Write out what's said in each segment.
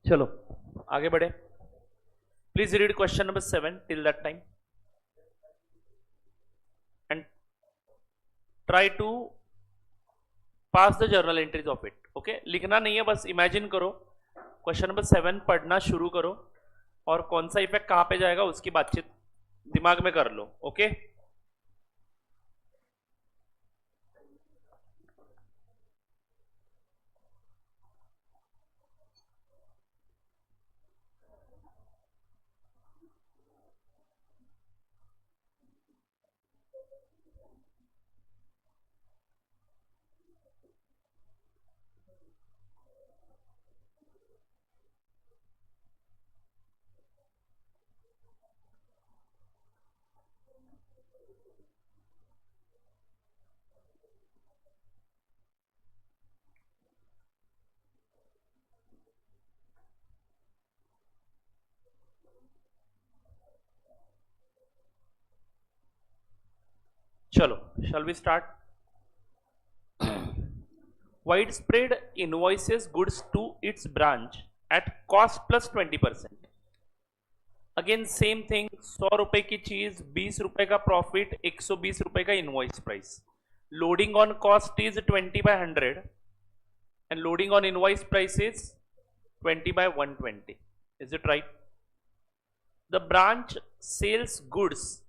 चलो आगे बढ़े. Please read question number 7 till that time and try to pass the journal entries of it. Okay, लिखना नहीं है, बस इमेजिन करो. क्वेश्चन नंबर 7 पढ़ना शुरू करो और कौन सा इफेक्ट कहां पे जाएगा उसकी बातचीत दिमाग में कर लो. ओके चलो, shall we start? Widespread invoices goods to its branch at cost plus 20%. Again same thing, 100 रुपए की चीज 20 रुपए का प्रॉफिट, 120 रुपए का invoice price. Loading on cost is 20/100 and loading on invoice price is 20/120. Is it right? The branch sells goods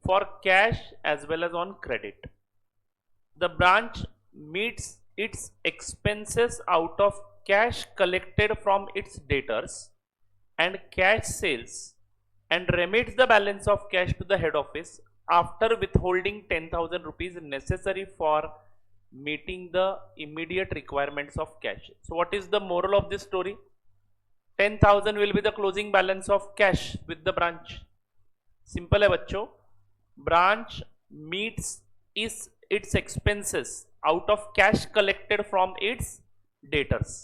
for cash as well as on credit. The branch meets its expenses out of cash collected from its debtors and cash sales and remits the balance of cash to the head office after withholding 10,000 rupees necessary for meeting the immediate requirements of cash. So what is the moral of this story? 10,000 will be the closing balance of cash with the branch. Simple है बच्चों. Branch meets its expenses out of cash collected from its debtors.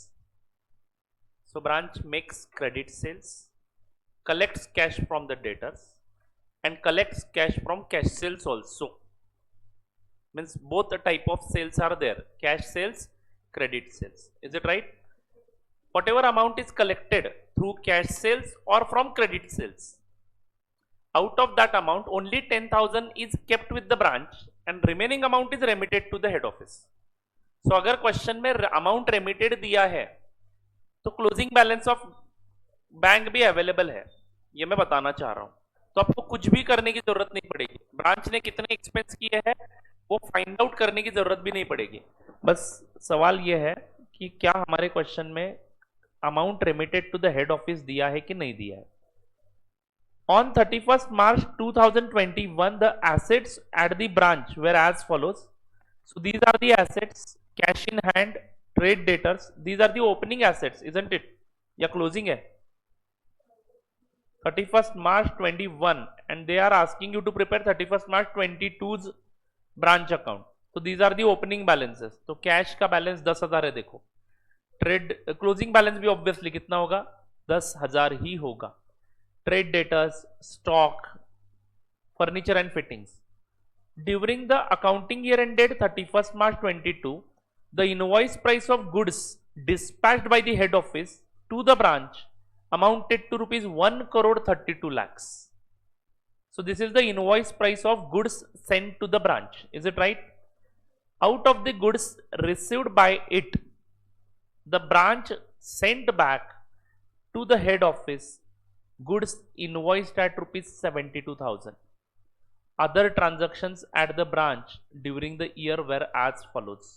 So branch makes credit sales, collects cash from the debtors and collects cash from cash sales also. Means both the type of sales are there, cash sales, credit sales. Is it right? Whatever amount is collected through cash sales or from credit sales, out of that amount only 10,000 is kept with the branch and remaining amount is remitted to the head office. So अगर question में amount remitted दिया है तो closing balance of bank भी available है, ये मैं बताना चाह रहा हूं. तो आपको कुछ भी करने की जरूरत नहीं पड़ेगी. ब्रांच ने कितने एक्सपेंस किए हैं वो फाइंड आउट करने की जरूरत भी नहीं पड़ेगी. बस सवाल ये है कि क्या हमारे क्वेश्चन में amount remitted to the head office दिया है कि नहीं दिया है. On 31st March 2021, the assets at the branch were as follows. So these are the assets: cash in hand, trade debtors. These are the opening assets, isn't it? या closing है. 31st March 21, and they are asking you to prepare 31st March 22's branch account. So these are the opening balances. तो cash का balance 10,000 है. देखो, trade closing balance भी obviously कितना होगा? 10,000 ही होगा. Trade debtors, stock, furniture and fittings. During the accounting year ended 31st March 22, the invoice price of goods dispatched by the head office to the branch amounted to rupees 1,32 lakhs. So this is the invoice price of goods sent to the branch. Is it right? Out of the goods received by it, the branch sent back to the head office goods invoiced at rupees 72,000. Other transactions at the branch during the year were as follows: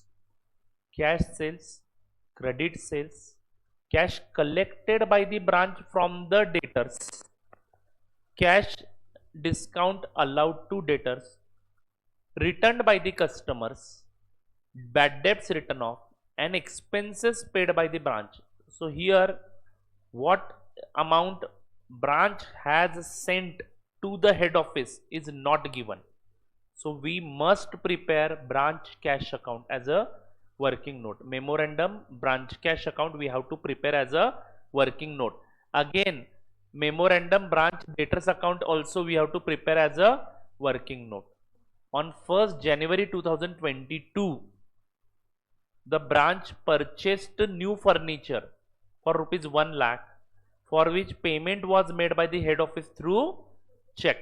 cash sales, credit sales, cash collected by the branch from the debtors, cash discount allowed to debtors, returned by the customers, bad debts written off, and expenses paid by the branch. So here what amount branch has sent to the head office is not given. So we must prepare branch cash account as a working note. Memorandum branch cash account we have to prepare as a working note. Again, memorandum branch debtors account also we have to prepare as a working note. On 1st January 2022, the branch purchased new furniture for rupees 1 lakh for which payment was made by the head office through check.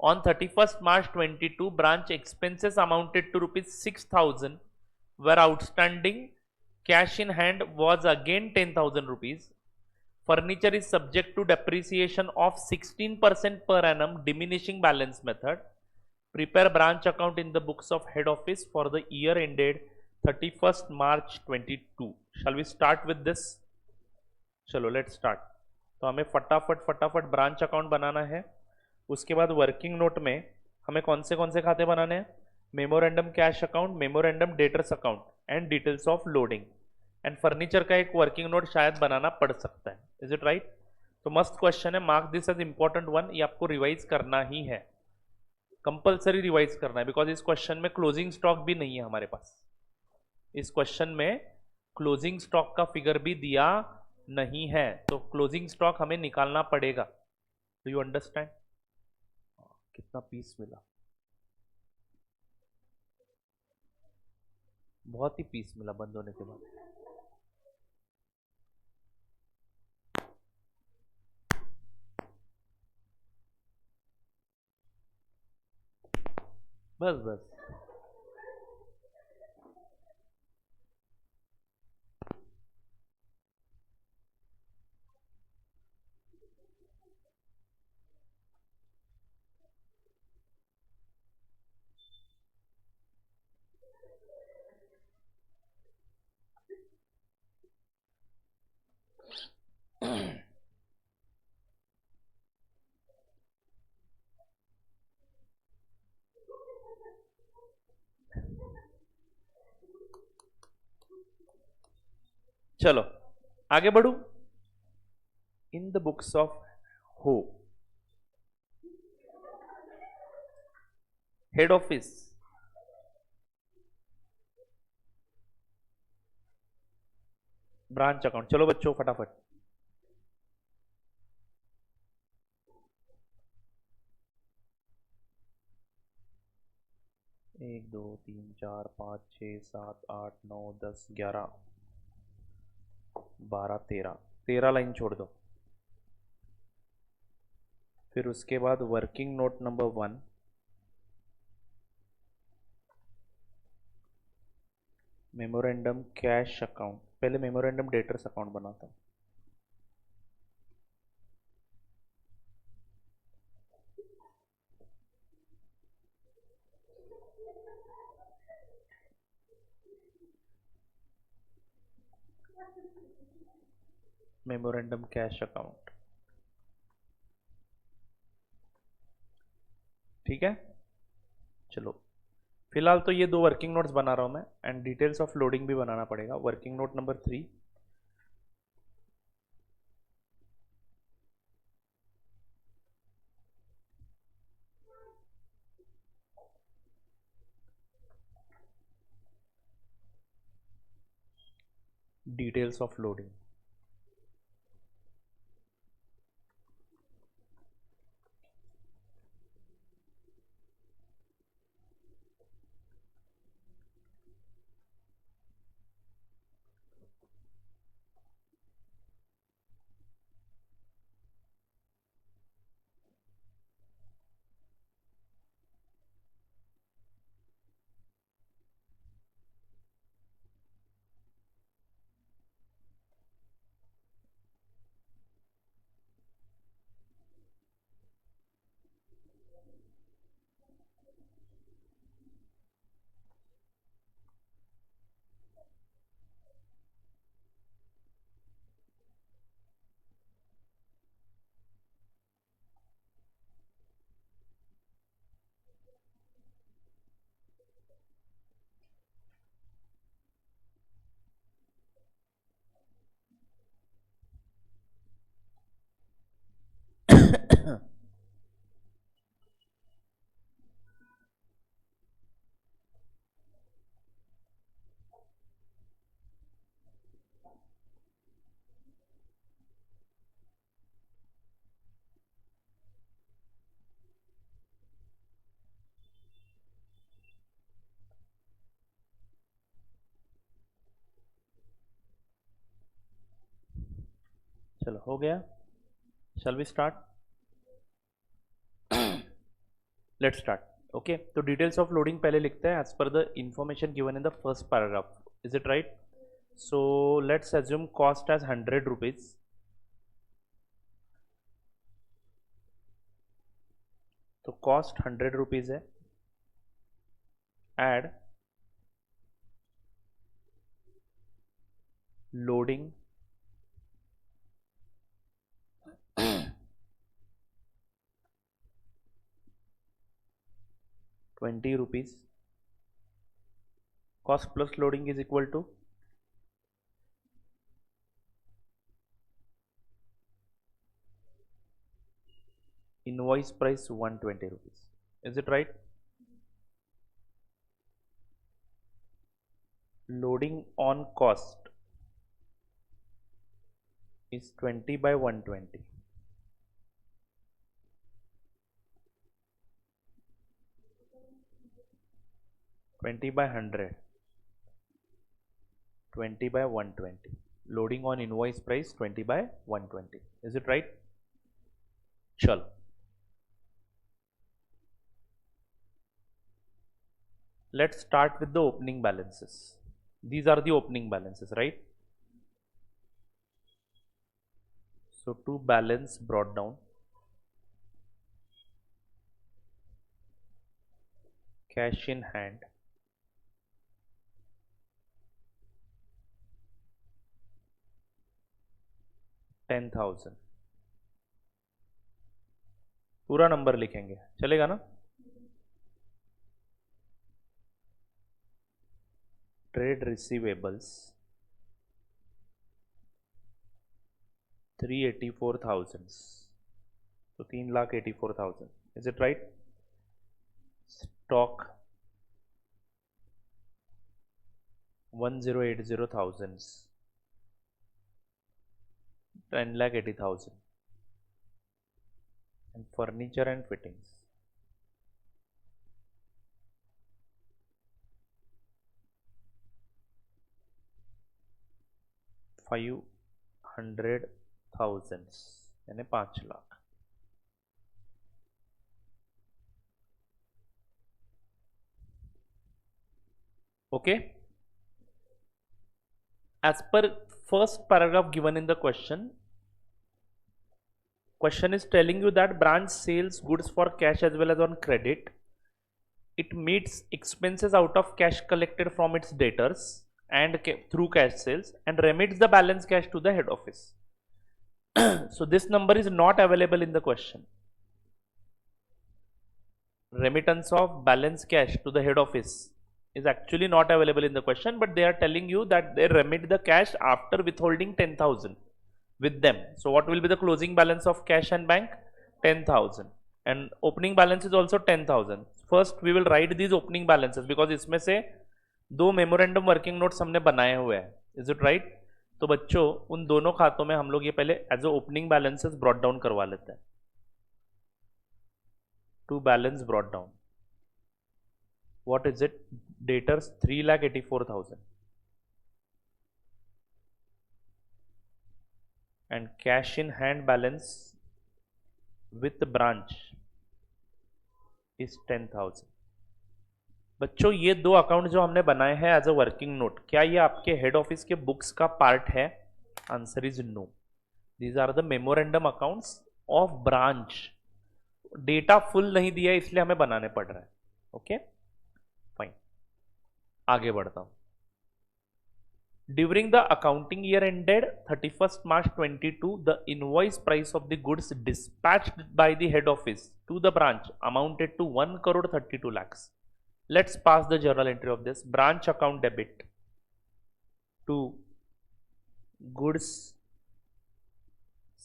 On 31st March 22, branch expenses amounted to rupees 6,000 were outstanding. Cash in hand was again 10,000 rupees. Furniture is subject to depreciation of 16% per annum diminishing balance method. Prepare branch account in the books of head office for the year ended 31st March 22. Shall we start with this? चलो let's start. तो हमें फटाफट branch account बनाना है. उसके बाद working note में हमें कौन से खाते बनाने हैं? Memorandum cash account, memorandum debtors account and details of loading. And furniture का एक वर्किंग नोट शायद बनाना पड़ सकता है. Is it right? तो मस्त क्वेश्चन है, mark this as important one. ये आपको रिवाइज करना ही है, कंपल्सरी रिवाइज करना है, बिकॉज इस क्वेश्चन में क्लोजिंग स्टॉक भी नहीं है हमारे पास. इस क्वेश्चन में क्लोजिंग स्टॉक का फिगर भी दिया नहीं है, तो क्लोजिंग स्टॉक हमें निकालना पड़ेगा. Do you understand? कितना पीस मिला? बहुत ही पीस मिला बंद होने के बाद. बस बस. चलो आगे बढ़ू. इन द बुक्स ऑफ हो हेड ऑफिस, ब्रांच अकाउंट. चलो बच्चों फटाफट. एक दो तीन चार पाँच छः सात आठ नौ 10 11 12 13 लाइन छोड़ दो. फिर उसके बाद working note number 1, memorandum cash account. पहले मेमोरेंडम डेटर्स अकाउंट बनाता हूँ. Memorandum cash account. ठीक है. चलो फिलहाल तो ये दो वर्किंग नोट्स बना रहा हूं मैं, एंड डिटेल्स ऑफ लोडिंग भी बनाना पड़ेगा. Working note number 3, details of loading. चलो हो गया. Shall we start? Let's start. Okay, तो details of loading पहले लिखते हैं as per the information given in the first paragraph. Is it right? So let's assume cost as 100 rupees. तो cost 100 rupees है. Add loading 20 rupees. Cost plus loading is equal to invoice price 120 rupees. Is it right? Loading on cost is 20 by 120. 20 by 100. 20 by 120. Loading on invoice price 20 by 120. Is it right? चल. Let's start with the opening balances. These are the opening balances, right? So to balance brought down, cash in hand, $10,000. पूरा number लिखेंगे, चलेगा ना? Trade receivables 384,000. So 3,84,000. Is it right? Stock 1080,000. 10,80,000. And furniture and fittings 500,000 यानी 5 lakh. Okay, as per first paragraph given in the question is telling you that branch sells goods for cash as well as on credit. It meets expenses out of cash collected from its debtors and through cash sales and remits the balance cash to the head office. So this number is not available in the question. Remittance of balance cash to the head office is actually not available in the question, but they are telling you that they remit the cash after withholding 10,000 with them. So what will be the closing balance of cash and bank? 10,000. And opening balance is also 10,000. First we will write these opening balances because इसमें से दो memorandum working notes हमने बनाए हुए हैं. Is it right? तो बच्चों उन दोनों खातों में हम लोग ये पहले as a opening balances brought down करवा लेते हैं. To balance brought down, what is it? Debtors 3,84,000 and cash in hand balance with branch is 10,000. बच्चों ये दो अकाउंट जो हमने बनाए हैं एज अ वर्किंग नोट, क्या ये आपके हेड ऑफिस के बुक्स का पार्ट है? Answer is no. These are the memorandum accounts of branch. Data full नहीं दिया है इसलिए हमें बनाने पड़ रहा है. ओके फाइन, आगे बढ़ता हूं. During the accounting year ended 31st March 22, the invoice price of the goods dispatched by the head office to the branch amounted to 1 crore 32 lakhs. Let's pass the journal entry of this. Branch account debit to goods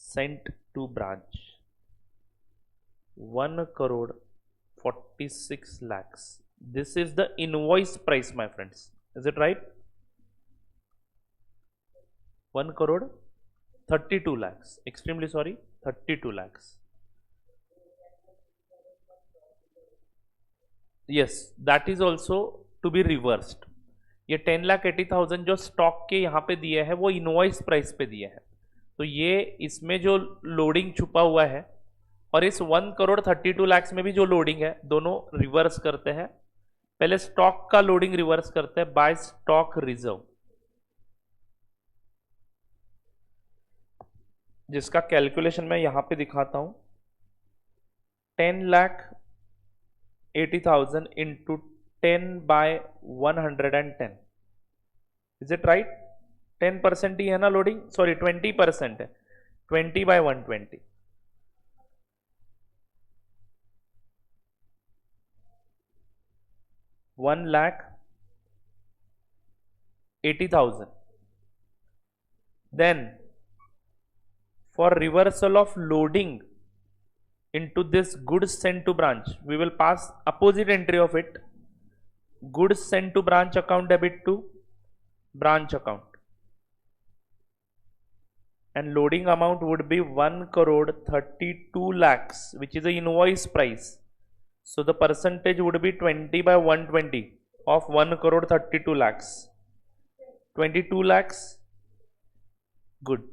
sent to branch 1 crore 46 lakhs. This is the invoice price, my friends. Is it right? 1 crore 32 lakhs. Extremely sorry, 32 lakhs. Yes, that is also to be reversed. ये 10,80,000 जो stock के यहाँ पे दिए हैं वो invoice price पे दिए हैं. तो ये इसमें जो लोडिंग छुपा हुआ है और इस 1,32,00,000 में भी जो लोडिंग है, दोनों रिवर्स करते हैं। पहले स्टॉक का लोडिंग रिवर्स करते हैं बाय स्टॉक रिजर्व, जिसका कैलकुलेशन मैं यहां पे दिखाता हूं। 10,80,000 इंटू 10/110, इज इट राइट? 10% ही है ना लोडिंग, सॉरी 20% है, 20/120। 1,80,000. Then for reversal of loading into this goods sent to branch, we will pass opposite entry of it, goods sent to branch account debit to branch account, and loading amount would be 1,32,00,000, which is the invoice price. So the percentage would be 20/120 of 1,32,00,000. 22 lakhs. Good.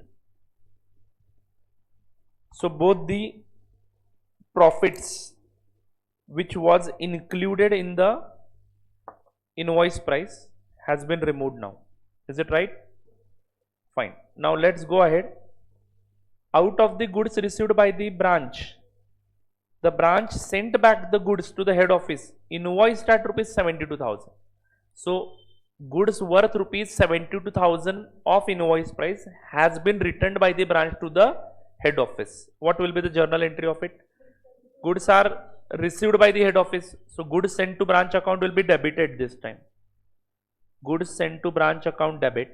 So both the profits which was included in the invoice price has been removed now. Is it right? Fine. Now let's go ahead. Out of the goods received by the branch, the branch sent back the goods to the head office, invoiced at rupees 72,000. So goods worth rupees 72,000 of invoice price has been returned by the branch to the head office. What will be the journal entry of it? Goods are received by the head office, so goods sent to branch account will be debited this time. Goods sent to branch account debit.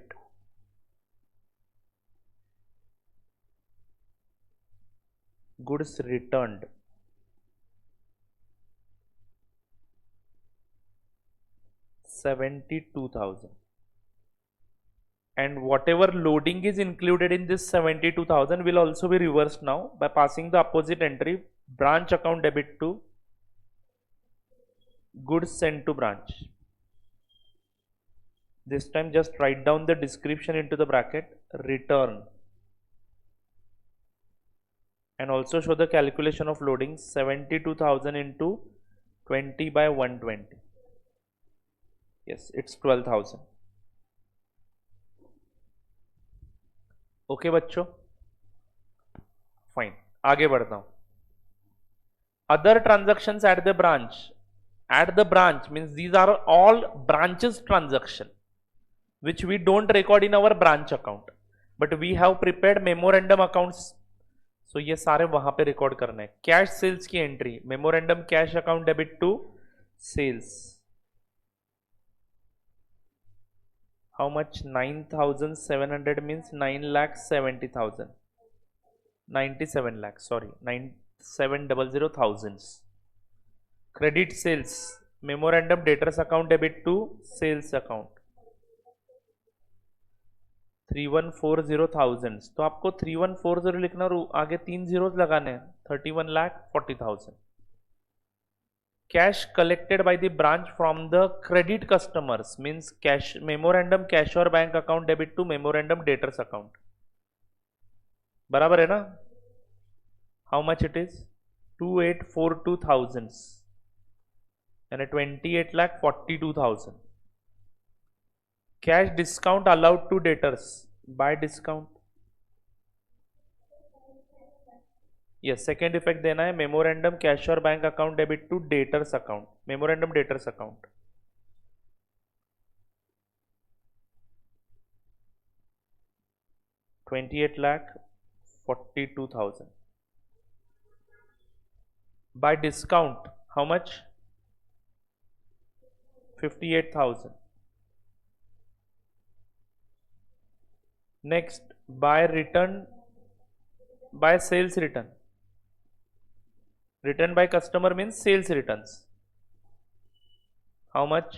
Goods returned. $72,000. And whatever loading is included in this 72,000 will also be reversed now by passing the opposite entry, branch account debit to goods sent to branch. This time just write down the description into the bracket, return, and also show the calculation of loading, 72,000 into 20/120. Yes, it's 12,000. Okay बच्चों, fine, आगे बढ़ता हूं। Other transactions at the branch means these are all branches transaction which we don't record in our branch account, but we have prepared memorandum accounts. So ये सारे वहां पे record करने हैं। कैश सेल्स की entry, memorandum cash account debit to sales, how much? 9,700 means 9,70,000, 97 lakhs, sorry, 9,700,000. Credit sales, memorandum debtors account debit to sales account, 3,140,000. तो आपको 3,140 लिखना और आगे 3 जीरोस लगाने हैं, 31,40,000. Cash collected by the branch from the credit customers means cash, memorandum cash और bank account debit to memorandum debtors account. बराबर है ना? How much it is? 2,842,000 यानी 28,42,000. Cash discount allowed to debtors by discount. Yes, second effect देना है, memorandum cash और bank account debit to debtors account, memorandum debtors account, 28,42,000. By discount how much? 58,000. Next by return, by sales return, return by customer means sales returns. How much?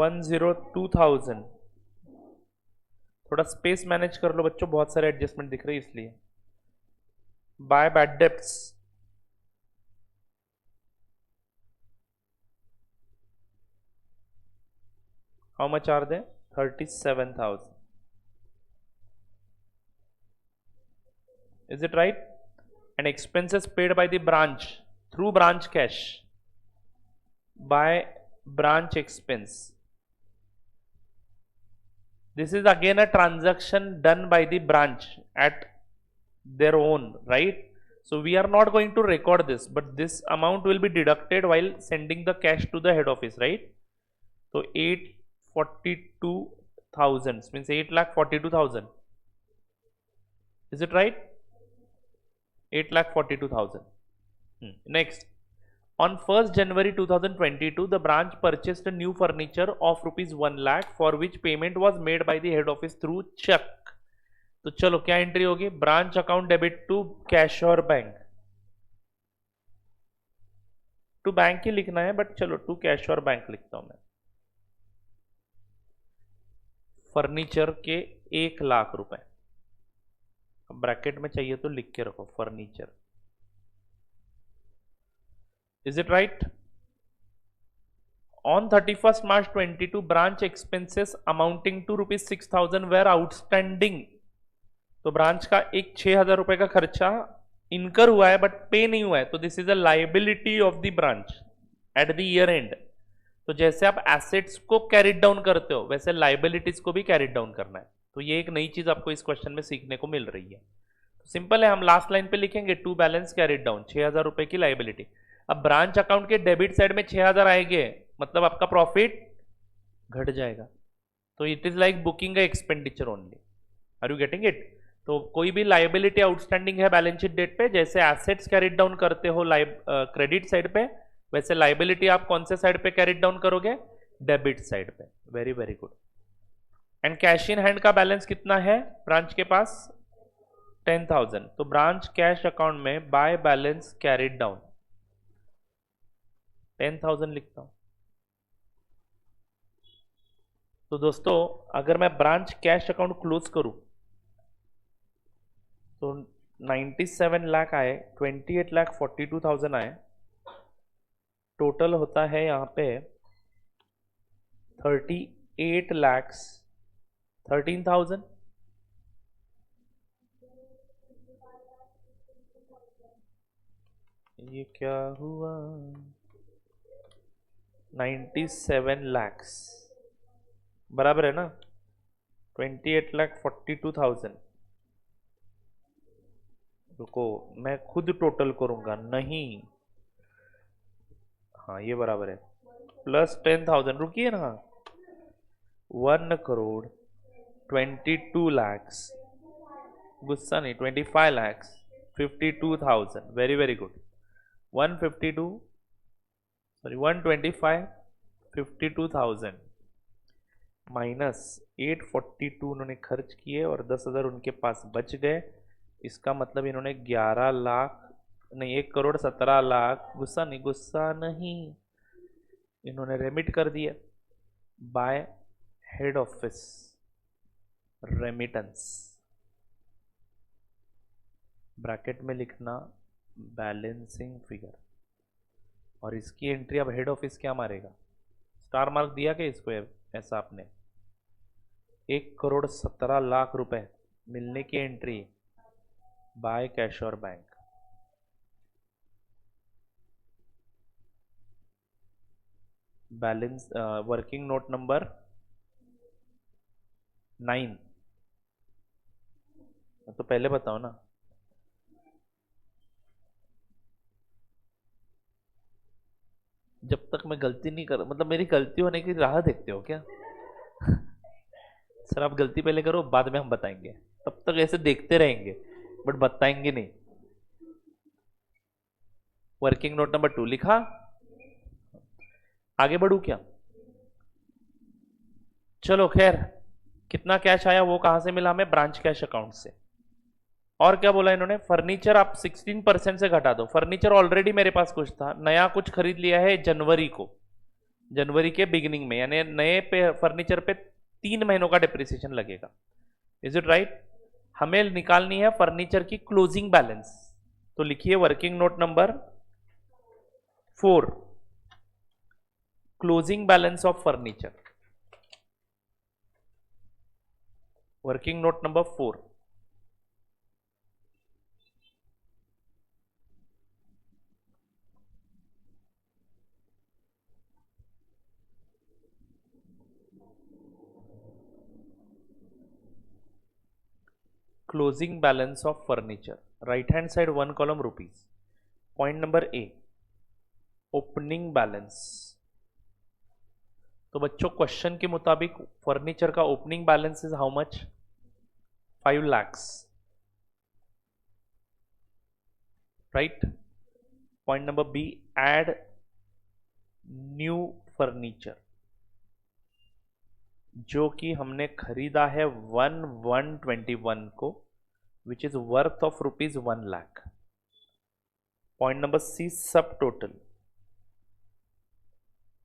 102,000. थोड़ा space manage कर लो बच्चों, बहुत सारे adjustment दिख रहे हैं इसलिए. By bad debts, how much are they? 37,000. Is it right? And expenses paid by the branch through branch cash by branch expense. This is again a transaction done by the branch at their own, right? So we are not going to record this, but this amount will be deducted while sending the cash to the head office, right? So 842,000 means 8,42,000. Is it right? 8,42,000. Next, on 1st January 2022, the branch purchased a new furniture of rupees 1 lakh for which payment was made by the head office through check. तो चलो क्या entry होगी? Branch account debit to cash और bank. To bank ही लिखना है, but चलो to cash और बैंक लिखता हूं मैं. फर्नीचर के 1 लाख रुपए. ब्रैकेट में चाहिए तो लिख के रखो furniture. Is it right? On 31st March 22, branch expenses amounting to rupees 6,000 were outstanding. तो ब्रांच का एक 6,000 रुपए का खर्चा इनकर हुआ है बट पे नहीं हुआ है, तो this is a liability of the branch at the year and. तो जैसे आप एसेट्स को कैरिड डाउन करते हो वैसे लाइबिलिटीज को भी कैरिड डाउन करना है. तो ये एक नई चीज आपको इस क्वेश्चन में सीखने को मिल रही है. तो सिंपल है, हम लास्ट लाइन पे लिखेंगे टू बैलेंस कैरिड डाउन 6,000 रुपए की लाइबिलिटी. अब ब्रांच अकाउंट के डेबिट साइड में 6,000 आएंगे, मतलब आपका प्रॉफिट घट जाएगा. तो it is like booking expenditure only. Are you getting it? तो कोई भी लाइबिलिटी आउटस्टैंडिंग है बैलेंस शीट डेट पे, जैसे एसेट्स कैरिड डाउन करते हो क्रेडिट साइड पे, वैसे लाइबिलिटी आप कौन से साइड पे कैरिड डाउन करोगे? डेबिट साइड पे. Very very good. And cash in hand का बैलेंस कितना है ब्रांच के पास? 10,000. तो ब्रांच कैश अकाउंट में बाय बैलेंस कैरिड डाउन 10,000 लिखता हूं. तो दोस्तों अगर मैं ब्रांच कैश अकाउंट क्लोज करूं तो 97 लाख आए, 28,42,000 आए, टोटल होता है यहां पे 38,13,000. ये क्या हुआ? 97 lakhs बराबर है ना 28,42,000. रुको मैं खुद टोटल करूंगा. नहीं, हाँ ये बराबर है प्लस 10,000. रुकिए ना, 1,22 lakhs, गुस्सा नहीं, 25 lakhs 52,000. Very very good. 125 52,000 minus 842 उन्होंने खर्च किए और 10,000 उनके पास बच गए. इसका मतलब इन्होंने 11 लाख नहीं 1,17,00,000, गुस्सा नहीं गुस्सा नहीं, इन्होंने रेमिट कर दिया bye head office remittance. Bracket में लिखना बैलेंसिंग फिगर, और इसकी एंट्री अब हेड ऑफिस क्या मारेगा? स्टार मार्क दिया कि इसको ऐसा आपने 1,17,00,000 रुपए मिलने की एंट्री बाय कैश और bank. Balance working note number 9. तो पहले बताओ ना. जब तक मैं गलती नहीं कर, मतलब मेरी गलती होने की राह देखते हो क्या? सर आप गलती पहले करो बाद में हम बताएंगे. तब तक ऐसे देखते रहेंगे बट बताएंगे नहीं. वर्किंग नोट नंबर 2 लिखा. आगे बढ़ू क्या? चलो खैर, कितना कैश आया वो कहां से मिला हमें? ब्रांच कैश अकाउंट से. और क्या बोला इन्होंने? फर्नीचर आप 16% से घटा दो. फर्नीचर ऑलरेडी मेरे पास कुछ था, नया कुछ खरीद लिया है जनवरी को, जनवरी के बिगिनिंग में, यानी नए पे फर्नीचर पे 3 महीनों का डिप्रिसिएशन लगेगा. Is it right? हमें निकालनी है फर्नीचर की क्लोजिंग बैलेंस. तो लिखिए working note number 4, closing balance of furniture. Working note number 4 closing balance of furniture, right hand side 1 column rupees. Point number A, opening balance. तो बच्चों question के मुताबिक फर्नीचर का opening balance is how much? 5 lakhs, right. Point number B, add new furniture, जो कि हमने खरीदा है 1,121 को, which is worth of rupees 1 lakh. Point number C, subtotal,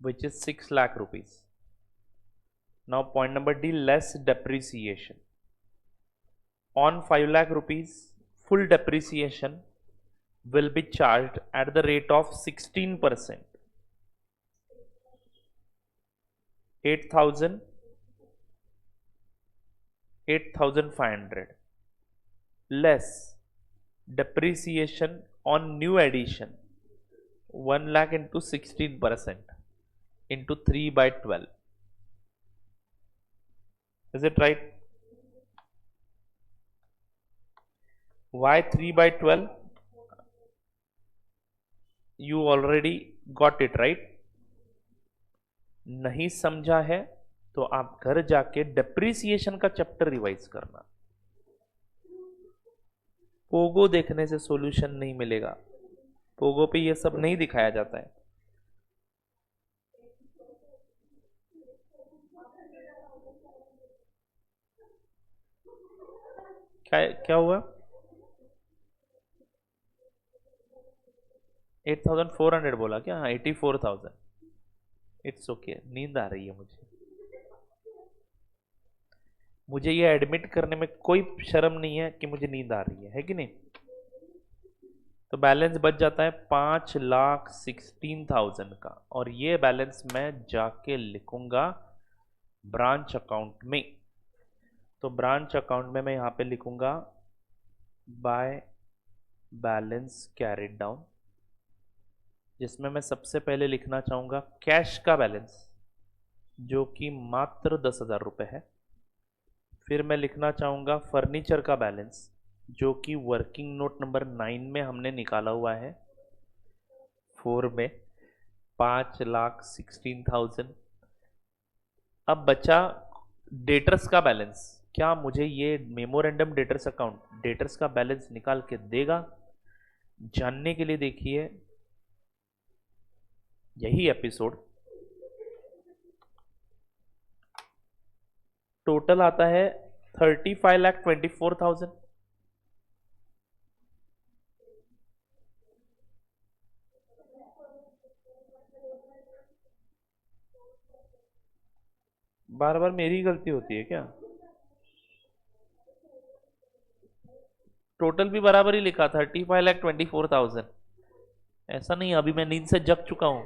which is 6 lakh rupees. Now point number D, less depreciation. On 5 lakh rupees, full depreciation will be charged at the rate of 16%. 8,500 less depreciation on new addition, 1 lakh into 16%. into 3 by 12. Is it right? Why 3 by 12? You already got it, right? नहीं समझा है तो आप घर जाके depreciation का chapter revise करना. Pogo देखने से सॉल्यूशन नहीं मिलेगा. पोगो पे ये सब नहीं दिखाया जाता है. क्या हुआ? 8,400 बोला क्या? 84,000. इट्स ओके, नींद आ रही है मुझे ये एडमिट करने में कोई शर्म नहीं है कि मुझे नींद आ रही है कि नहीं? तो बैलेंस बच जाता है 5,16,000 का, और ये बैलेंस मैं जाके लिखूंगा ब्रांच अकाउंट में. तो ब्रांच अकाउंट में मैं यहां पे लिखूंगा बाय बैलेंस कैरिड डाउन, जिसमें मैं सबसे पहले लिखना चाहूंगा कैश का बैलेंस, जो कि मात्र 10,000 रुपये है. फिर मैं लिखना चाहूंगा फर्नीचर का बैलेंस, जो कि वर्किंग नोट नंबर 9 में हमने निकाला हुआ है 4 में, 5,16,000. अब बचा डेटर्स का बैलेंस. क्या मुझे ये मेमोरेंडम डेटर्स अकाउंट डेटर्स का बैलेंस निकाल के देगा? जानने के लिए देखिए यही एपिसोड. टोटल आता है 35,24,000. बार बार मेरी गलती होती है क्या? टोटल भी बराबर ही लिखा, 35,24,000. ऐसा नहीं, अभी मैं नींद से जग चुका हूं.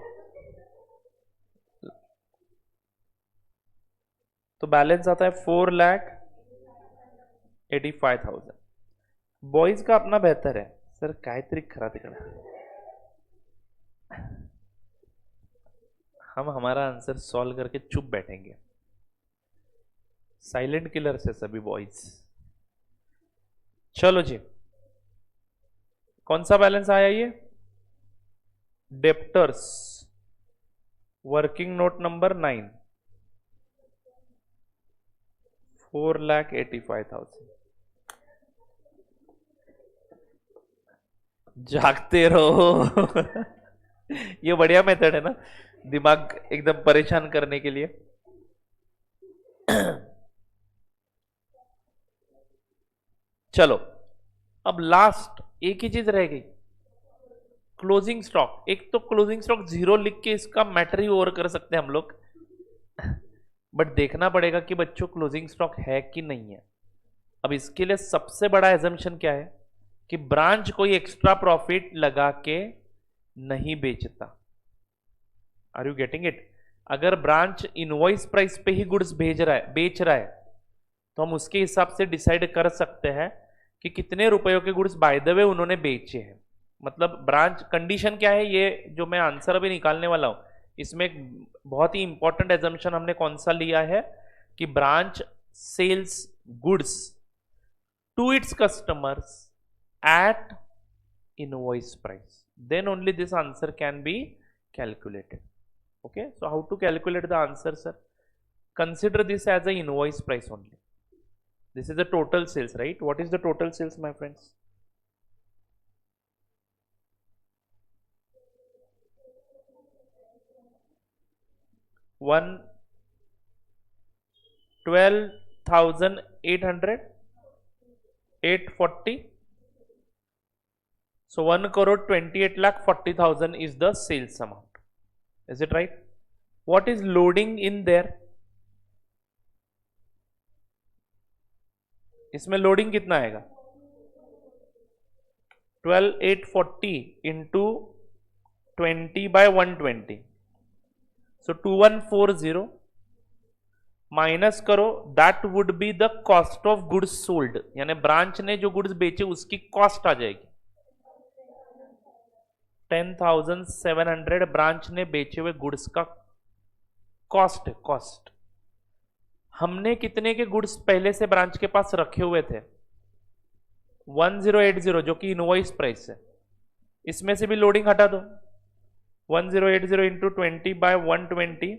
तो बैलेंस आता है 4,85,000. बॉयज का अपना बेहतर है. सर काहीतरी खरा तिकडे. हम हमारा आंसर सॉल्व करके चुप बैठेंगे. साइलेंट किलर से सभी बॉयज. चलो जी, कौन सा बैलेंस आया ये? Debtors, working note number 9, 4,85,000. जागते रहो. ये बढ़िया मेथड है ना, दिमाग एकदम परेशान करने के लिए. चलो, अब लास्ट एक ही चीज रह गई, क्लोजिंग स्टॉक. एक तो क्लोजिंग स्टॉक 0 लिख के इसका मैटर ही ओवर कर सकते हैं हम लोग, बट देखना पड़ेगा कि बच्चों क्लोजिंग स्टॉक है कि नहीं है. अब इसके लिए सबसे बड़ा एजम्पशन क्या है कि ब्रांच कोई एक्स्ट्रा प्रॉफिट लगा के नहीं बेचता. Are you getting it? अगर ब्रांच इनवॉइस प्राइस पे ही गुड्स बेच रहा है तो हम उसके हिसाब से डिसाइड कर सकते हैं कि कितने रुपयों के गुड्स बाय द वे उन्होंने बेचे हैं. मतलब ब्रांच कंडीशन क्या है, ये जो मैं आंसर अभी निकालने वाला हूं, इसमें एक बहुत ही इंपॉर्टेंट एजम्पशन हमने कौन सा लिया है कि branch sales goods to its customers at invoice price, then only this answer can be calculated. Okay, so how to calculate the answer, sir? Consider this as a invoice price only. This is the total sales, right? What is the total sales, my friends? One 12,800 840. So 1 crore 28 lakh 40,000 is the sales amount. Is it right? What is loading in there? इसमें loading कितना आएगा? 12,840 into 20 by 120. So 2140 minus करो, that would be the cost of goods sold, यानी branch ने जो goods बेचे उसकी cost आ जाएगी 10,700 ब्रांच ने बेचे हुए गुड्स का कॉस्ट है, कॉस्ट। हमने कितने के गुड्स पहले से ब्रांच के पास रखे हुए थे? 1080 जो कि इनवॉइस प्राइस है, इसमें से भी लोडिंग हटा दो। 1080 इंटू 20 बाय 120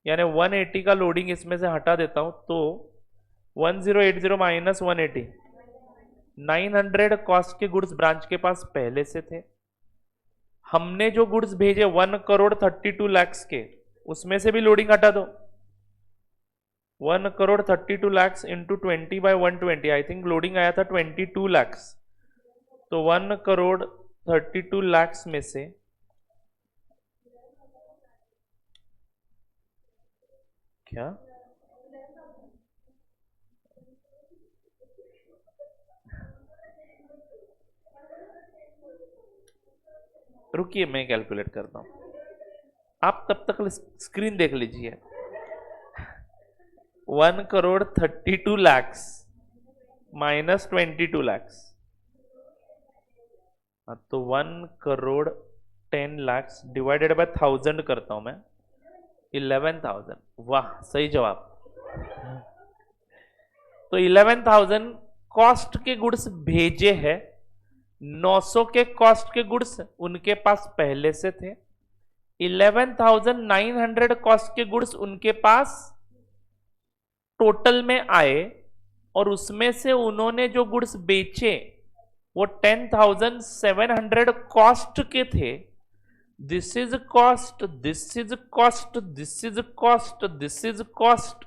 यानी 180 का लोडिंग इसमें से हटा देता हूं तो 1080 माइनस 180 900 कॉस्ट के गुड्स ब्रांच के पास पहले से थे। हमने जो गुड्स भेजे 1 करोड़ 32 लाख के, उसमें से भी लोडिंग हटा दो। 1 crore 32 lakh into 20 by 120, I think loading आया था 22 लाख, तो 1 करोड़ 32 लाख में से क्या रुकिए मैं कैलकुलेट करता हूं, आप तब तक स्क्रीन देख लीजिए। 1 करोड़ 32 लाख माइनस 22 लाख, तो 1 करोड़ 10 लाख डिवाइडेड बाय 1000 करता हूं मैं, 11,000। वाह, सही जवाब। तो 11,000 कॉस्ट के गुड्स भेजे हैं, 900 के कॉस्ट के गुड्स उनके पास पहले से थे, 11,900 कॉस्ट के गुड्स उनके पास टोटल में आए और उसमें से उन्होंने जो गुड्स बेचे वो 10,700 कॉस्ट के थे। This is cost, this is cost, this is cost, this is cost.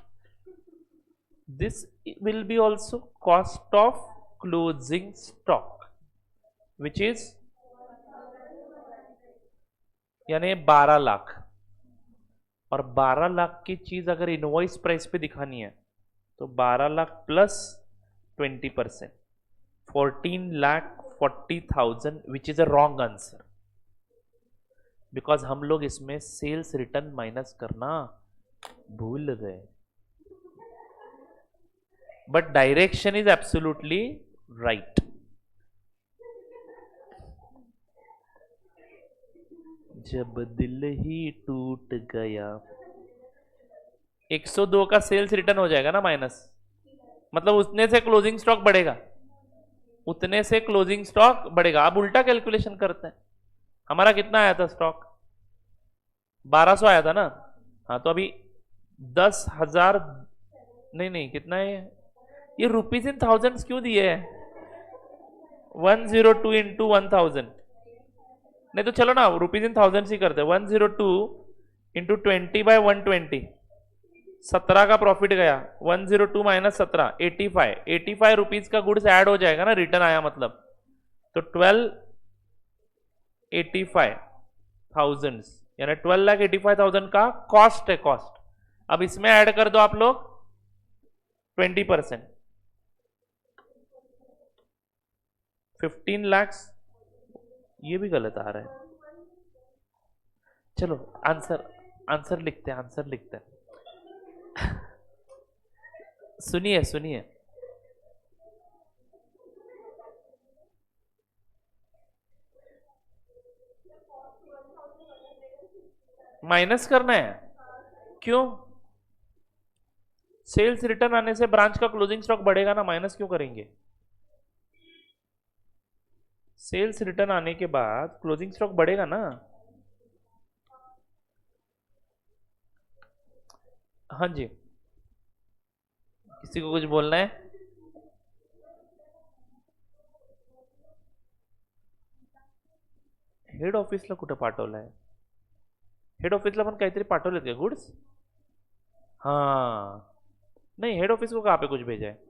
This will be also cost of closing stock, which is यानी 12 लाख। और 12 लाख की चीज अगर इनवॉइस प्राइस पे दिखानी है तो 12 lakh plus 20%, 14,40,000, which is a wrong answer, because हम लोग इसमें सेल्स रिटर्न माइनस करना भूल गए। But direction is absolutely right. जब दिल ही टूट गया, 102 का सेल्स रिटर्न हो जाएगा ना माइनस, मतलब उतने से क्लोजिंग स्टॉक बढ़ेगा, उतने से क्लोजिंग स्टॉक बढ़ेगा। अब उल्टा कैलकुलेशन करते हैं, हमारा कितना आया था स्टॉक? 1200 आया था ना। हाँ, तो अभी 10,000 नहीं कितना है ये रुपीज इन थाउजेंड्स क्यों दिए है? 102 इंटू 1000, नहीं तो चलो ना रुपीज इन थाउजेंड्स ही करते हैं। 102 इंटू 20 बाय 120, 17 का प्रॉफिट गया। 102 माइनस 17, 85 रुपीज का गुड्स ऐड हो जाएगा ना, रिटर्न आया मतलब, तो 12,85,000 यानी 12,85,000 का कॉस्ट है, कॉस्ट। अब इसमें ऐड कर दो आप लोग 20%, 15 लाख, ये भी गलत आ रहा है। चलो आंसर लिखते हैं, आंसर लिखते हैं। सुनिए माइनस करना है। क्यों? सेल्स रिटर्न आने से ब्रांच का क्लोजिंग स्टॉक बढ़ेगा ना, माइनस क्यों करेंगे? सेल्स रिटर्न आने के बाद क्लोजिंग स्टॉक बढ़ेगा ना। हाँ जी, किसी को कुछ बोलना है? हेड ऑफिसला कुठं पाठवलंय? हेड ऑफिसला पण काहीतरी पाठवलेत का गुड्स? हाँ, नहीं हेड ऑफिस को कहाँ पे कुछ भेजा है?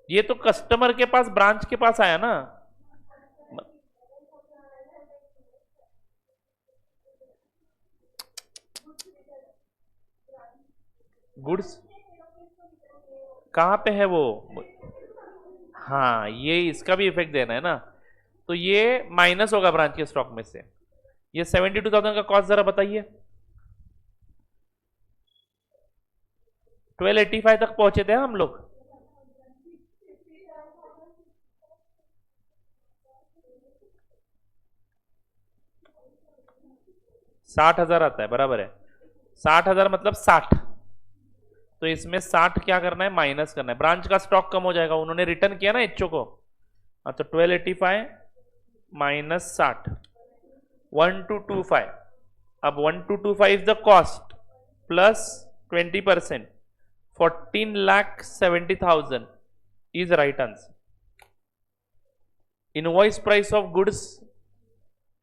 ये तो कस्टमर के पास, ब्रांच के पास आया ना। गुड्स कहाँ पे है वो? हाँ, ये इसका भी इफेक्ट देना है ना, तो ये माइनस होगा ब्रांच के स्टॉक में से। ये 72,000 का कॉस्ट जरा बताइए। 1285 तक पहुंचे थे हम लोग। साठ हजार आता है, बराबर है। 60,000 मतलब 60, तो इसमें 60 क्या करना है? माइनस करना है। ब्रांच का स्टॉक कम हो जाएगा, उन्होंने रिटर्न किया ना एचओ को। हाँ, तो 1285 माइनस 60, 1225। अब 1225 is the cost plus 20%, 14,70,000 is right answer. Invoice price of goods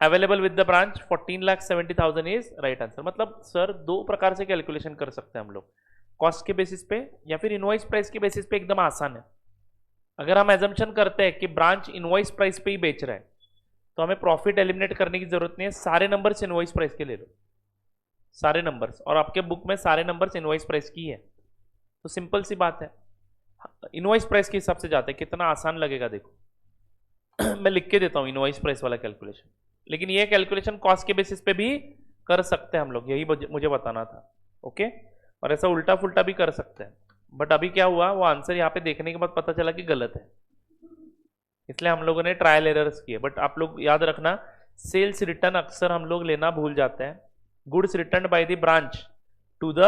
available with the branch 14,70,000 is right answer. मतलब सर दो प्रकार से कैलकुलेशन कर सकते हैं हम लोग, कॉस्ट के बेसिस पे या फिर इनवॉइस प्राइस के बेसिस पे। एकदम आसान है। अगर हम एजम्पशन करते हैं कि ब्रांच इनवॉइस प्राइस पे ही बेच रहा है, तो हमें प्रॉफिट एलिमिनेट करने की जरूरत नहीं है, सारे नंबर्स इनवॉइस प्राइस के ले लो, सारे नंबर्स। और आपके बुक में सारे नंबर्स इनवॉइस प्राइस की है, तो सिंपल सी बात है, इनवॉइस प्राइस के हिसाब से जाते हैं। कितना आसान लगेगा देखो। मैं लिख के देता हूं इनवॉइस प्राइस वाला कैलकुलेशन, लेकिन ये कैलकुलेशन कॉस्ट के बेसिस पे भी कर सकते हैं हम लोग, यही मुझे बताना था। ओके, और ऐसा उल्टा फुल्टा भी कर सकते हैं, बट अभी क्या हुआ, वो आंसर यहाँ पे देखने के बाद पता चला कि गलत है, इसलिए हम लोगों ने ट्रायल एरर्स किए। बट आप लोग याद रखना, सेल्स रिटर्न अक्सर हम लोग लेना भूल जाते हैं। Goods return by the branch to the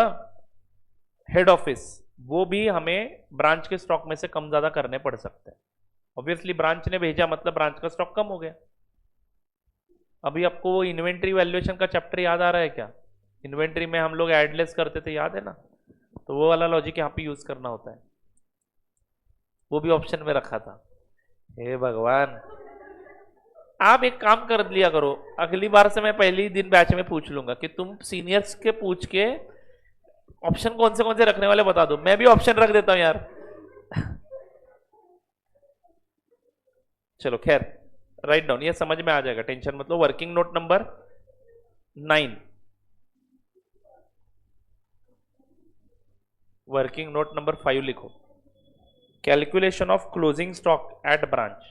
head office, वो भी हमें ब्रांच के स्टॉक में से कम ज्यादा करने पड़ सकते हैं। ऑब्वियसली ब्रांच ने भेजा मतलब ब्रांच का स्टॉक कम हो गया। अभी आपको वो इन्वेंट्री वैल्यूएशन का चैप्टर याद आ रहा है क्या? इन्वेंट्री में हम लोग एडलेस करते थे, याद है ना? तो वो वाला लॉजिक यहाँ पे यूज करना होता है, वो भी ऑप्शन में रखा था। हे भगवान, आप एक काम कर लिया करो, अगली बार से मैं पहले ही दिन बैच में पूछ लूंगा कि तुम सीनियर्स के पूछ के ऑप्शन कौन से रखने वाले बता दो, मैं भी ऑप्शन रख देता हूं यार। चलो खैर, राइट डाउन, ये समझ में आ जाएगा, टेंशन मतलब। Working note number 9, working note number 5 लिखो, calculation of closing stock at branch.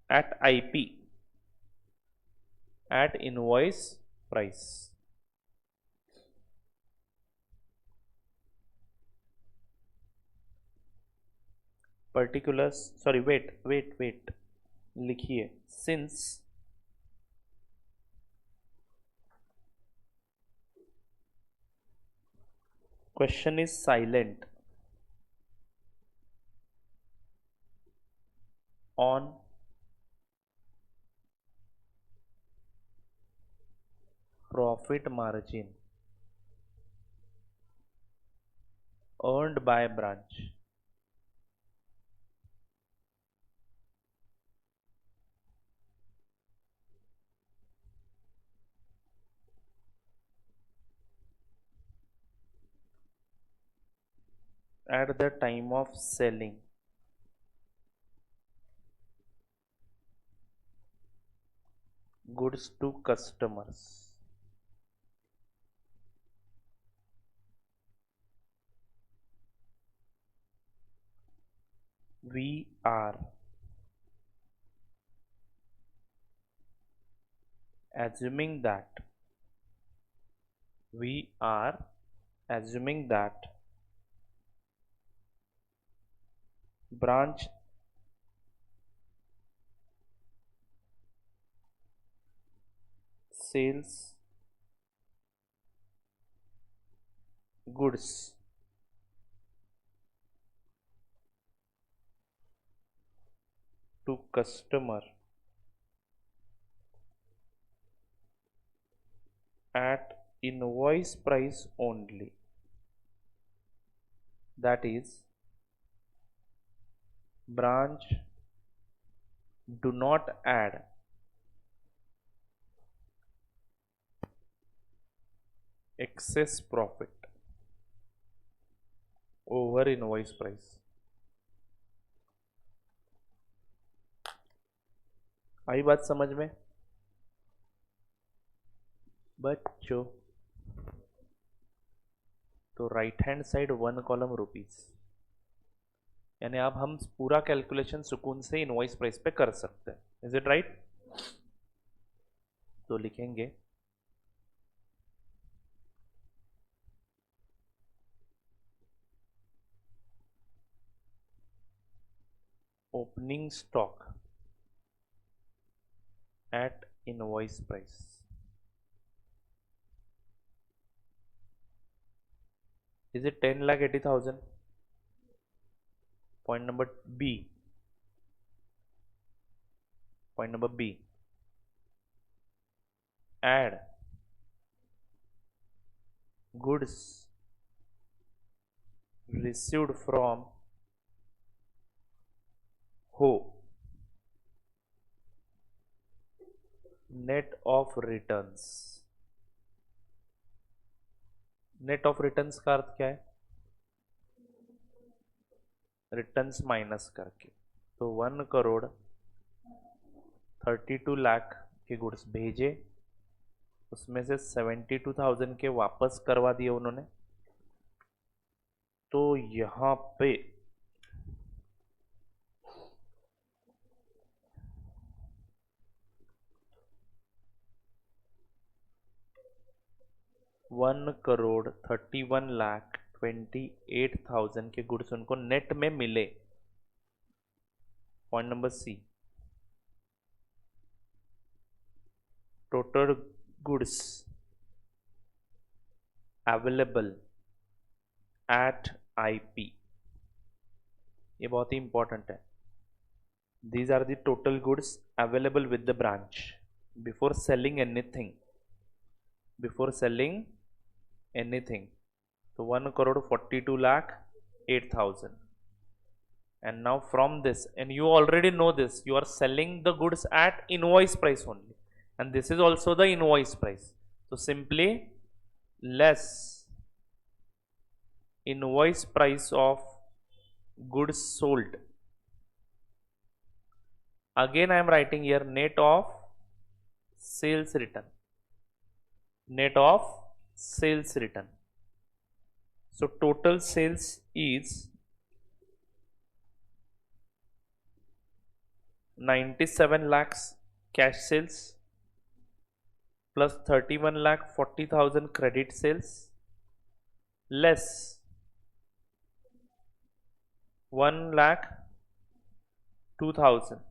At IP, at invoice price. Particulars, sorry wait लिखिए, since question is silent on profit margin earned by branch, at the time of selling goods to customers. We are assuming that we are assuming that branch sales goods to customer at invoice price only. That is, branch do not add excess profit over invoice price. आई बात समझ में बच्चों? तो right hand side 1 column rupees, यानी अब हम पूरा calculation सुकून से इनवॉइस प्राइस पे कर सकते हैं. Is it right? तो लिखेंगे opening stock at invoice price. Is it 10,80,000? Point number B. Point number B. Add goods received from who? Net of returns. Net of returns का अर्थ क्या है? रिटर्न्स माइनस करके. तो 1,32 लाख के गुड्स भेजे, उसमें से 72,000 के वापस करवा दिए उन्होंने. तो यहां पे 1,31,28,000 के गुड्स उनको नेट में मिले. Point number C. Total goods available at IP. ये बहुत ही इंपॉर्टेंट है. These are the total goods available with the branch before selling anything. Before selling anything. So 1,42,08,000. And now from this, and you already know this, you are selling the goods at invoice price only, and this is also the invoice price. So simply less invoice price of goods sold. Again I am writing here net of sales return. Net of sales return. So total sales is 97 lakhs cash sales plus 31,40,000 credit sales less 1,02,000.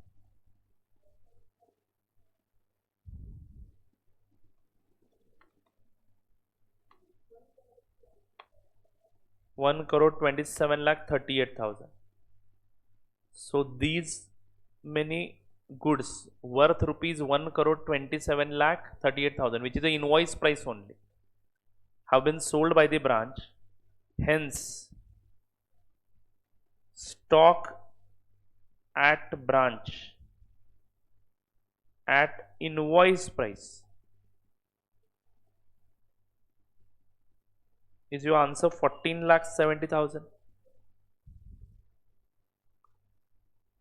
1,27,38,000. So these many goods worth rupees 1,27,38,000, which is the invoice price only, have been sold by the branch. Hence, stock at branch at invoice price is your answer 14,70,000.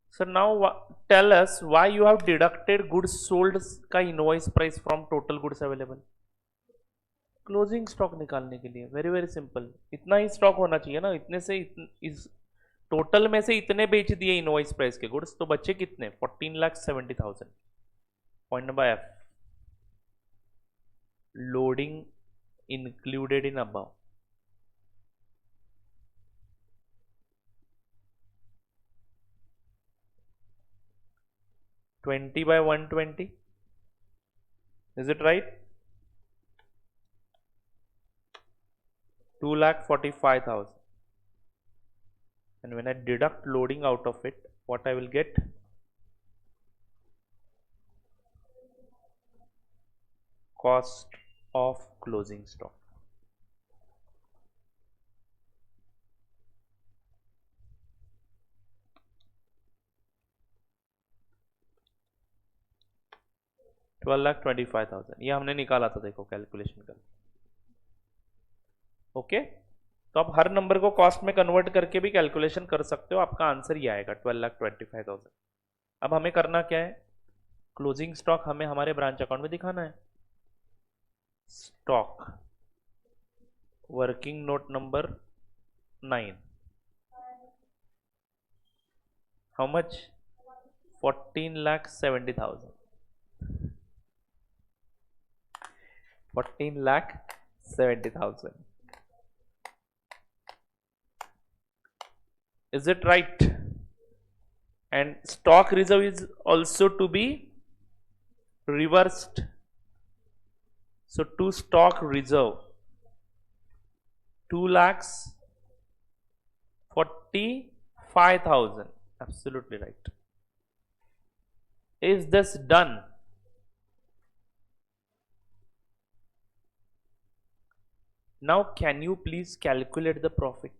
So now tell us why you have deducted goods sold का invoice price from total goods available. Closing stock निकालने के लिए. Very very simple. इतना ही stock होना चाहिए ना. इतने से इस टोटल में से इतने बेच दिए इनवॉइस प्राइस के गुड्स, तो बचे कितने? 14,70,000. Point number F. loading included in above. $20 by 120. Is it right? 2,45,000. And when I deduct loading out of it, what I will get? Cost of closing stock. $12,25,000 ये हमने निकाला था, देखो कैलकुलेशन कर। ओके, तो आप हर नंबर को कॉस्ट में कन्वर्ट करके भी कैलकुलेशन कर सकते हो, आपका आंसर ये आएगा 12,25,000। अब हमें करना क्या है, क्लोजिंग स्टॉक हमें हमारे ब्रांच अकाउंट में दिखाना है। Stock working note number 9, how much? 14,70,000। 14,70,000. Is it right? And stock reserve is also to be reversed. So to stock reserve 2,45,000. Absolutely right. Is this done? Now can you please calculate the profit?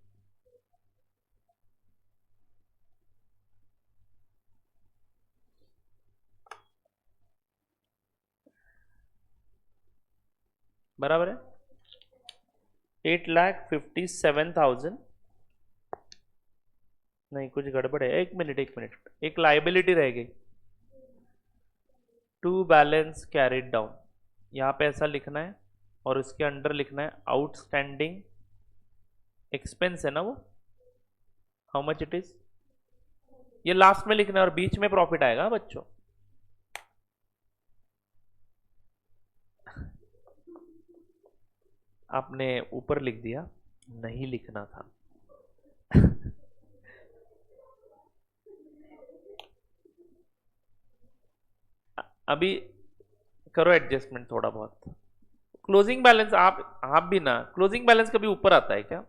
बराबर है 8,57,000। नहीं, कुछ गड़बड़ है, एक minute, एक liability रह गई। टू बैलेंस कैरिड डाउन, यहाँ पे ऐसा लिखना है और उसके अंडर लिखना है आउटस्टैंडिंग एक्सपेंस है ना वो, हाउ मच इट इज, ये लास्ट में लिखना है और बीच में प्रॉफिट आएगा बच्चों। आपने ऊपर लिख दिया, नहीं लिखना था। अभी करो एडजस्टमेंट थोड़ा बहुत। क्लोजिंग बैलेंस आप भी ना, क्लोजिंग बैलेंस कभी ऊपर आता है क्या?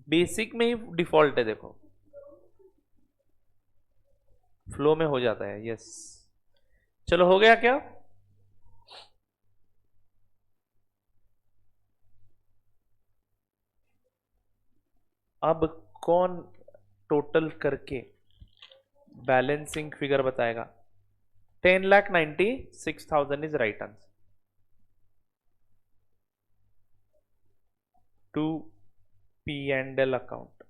बेसिक में ही डिफॉल्ट है, देखो फ्लो में हो जाता है। यस, चलो हो गया क्या? अब कौन टोटल करके बैलेंसिंग फिगर बताएगा? 10,96,000 is right answer to P&L account।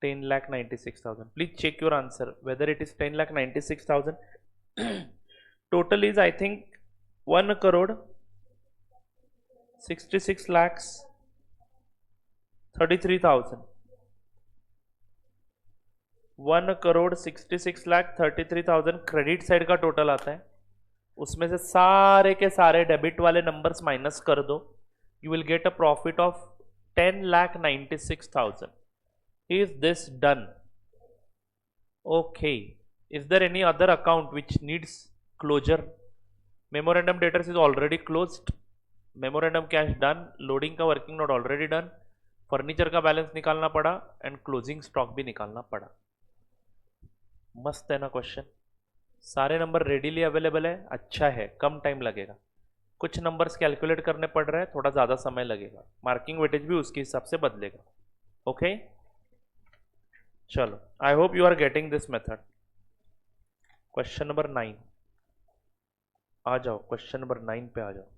10,96,000। Please check your answer whether it is 10,96,000. Total is I think 1 crore 66 lakhs 33,000। 1 crore 66 lakh 33,000 credit side का टोटल आता है। उसमें से सारे के सारे डेबिट वाले नंबर्स माइनस कर दो, you will get a profit of 10,96,000. Is this done? Okay. Is there any other account which needs closure? Memorandum debtors is already closed. Memorandum cash done. Loading का working note already done. Furniture का balance निकालना पड़ा and closing stock भी निकालना पड़ा। मस्त है ना क्वेश्चन? सारे नंबर रेडीली अवेलेबल है, अच्छा है, कम टाइम लगेगा। कुछ नंबर्स कैलकुलेट करने पड़ रहे हैं, थोड़ा ज़्यादा समय लगेगा, मार्किंग वेटेज भी उसके हिसाब से बदलेगा। ओके, चलो, I hope you are getting this method. Question number 9 आ जाओ, क्वेश्चन नंबर 9 पे आ जाओ।